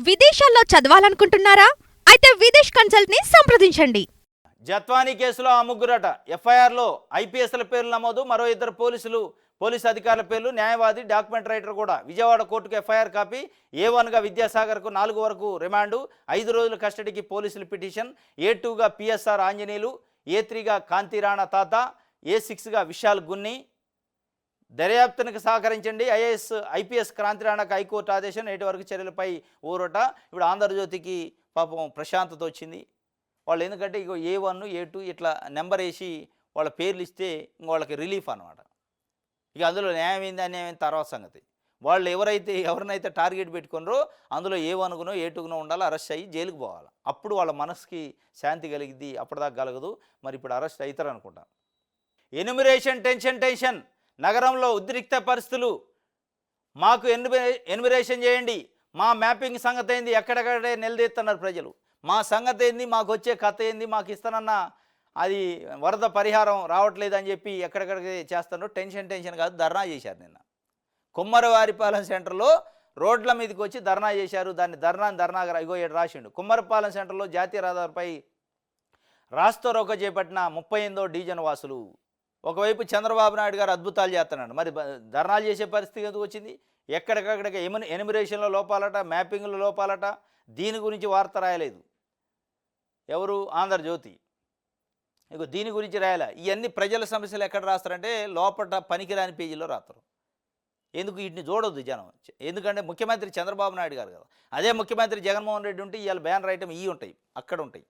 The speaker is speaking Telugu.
విదేశాల్లో చదవాలనుకుంటున్నారా? అయితే విదేశ్ కన్సల్ట్ ని సంప్రదించండి. జత్వానీ కేసులో ఆ ముగ్గురట. ఎఫ్ఐఆర్లో ఐపీఎస్ల పేర్లు నమోదు, మరో ఇద్దరు పోలీసు అధికారుల పేర్లు, న్యాయవాది, డాక్యుమెంట్ రైటర్ కూడా. విజయవాడ కోర్టుకు ఎఫ్ఐఆర్ కాపీ. A1గా విద్యాసాగర్కు 4 వరకు రిమాండు, 5 రోజుల కస్టడీకి పోలీసులు పిటిషన్. A2గా పిఎస్ఆర్ ఆంజనేయులు, A3గా కాంతిరాణా తాత, A6గా విశాల్ గున్ని. దర్యాప్తునికి సహకరించండి, ఐపీఎస్ క్రాంతిరాణాకు హైకోర్టు ఆదేశం. నేటి వరకు చర్యలపై ఊరట. ఇప్పుడు ఆంధ్రజ్యోతికి పాపం ప్రశాంతత వచ్చింది. వాళ్ళు ఎందుకంటే ఇగో A1 A2 ఇట్లా నెంబర్ వేసి వాళ్ళ పేర్లు ఇస్తే ఇంక వాళ్ళకి రిలీఫ్ అనమాట. ఇక అందులో న్యాయం ఏంది అన్యాయం ఏంది తర్వాత సంగతి. వాళ్ళు ఎవరినైతే టార్గెట్ పెట్టుకున్నారో అందులో A1గునో A2గునో ఉండాలి, అరెస్ట్ అయ్యి జైలుకు పోవాలి. అప్పుడు వాళ్ళ మనసుకి శాంతి కలిగిద్ది, అప్పటిదాకా కలగదు. మరి ఇప్పుడు అరెస్ట్ అవుతారు అనుకుంటా. Enumeration tension. నగరంలో ఉద్రిక్త పరిస్థితులు. మాకు ఎన్యుమరేషన్ చేయండి, మా మ్యాపింగ్ సంగతి ఏంది, ఎక్కడెక్కడే నిలదీస్తున్నారు ప్రజలు. మా సంగతి ఏంది, మాకు వచ్చే కథ ఏంది, మాకు ఇస్తానన్న అది వరద పరిహారం రావట్లేదని చెప్పి ఎక్కడెక్కడికి చేస్తున్నారు. టెన్షన్ కాదు, ధర్నా చేశారు నిన్న. కుమ్మరవారిపాలెం సెంటర్లో రోడ్ల మీదకి వచ్చి ధర్నా చేశారు. దాన్ని ధర్నాగా ఇగో ఏడు రాసిండు. కుమ్మరపాలెం సెంటర్లో జాతీయ రహదారిపై రాస్తారోకో చేపట్టిన 38వ డివిజన్ వాసులు. ఒకవైపు చంద్రబాబు నాయుడు గారు అద్భుతాలు చేస్తున్నాడు, మరి ధర్నాలు చేసే పరిస్థితి ఎందుకు వచ్చింది? ఎక్కడికక్కడికి ఎన్యుమరేషన్లో లోపాలట, మ్యాపింగ్లో లోపాలట. దీని గురించి వార్త రాయలేదు ఎవరు? ఆంధ్రజ్యోతి. ఇక దీని గురించి రాయాలా? ఇవన్నీ ప్రజల సమస్యలు ఎక్కడ రాస్తారంటే లోపల పనికిరాని పేజీలో రాస్తారు. ఎందుకు వీటిని చూడొద్దు జనం? ఎందుకంటే ముఖ్యమంత్రి చంద్రబాబు నాయుడు గారు కదా. అదే ముఖ్యమంత్రి జగన్మోహన్ రెడ్డి ఉంటే ఇవాళ బ్యానర్ ఐటమ్ ఇవి ఉంటాయి, అక్కడ ఉంటాయి.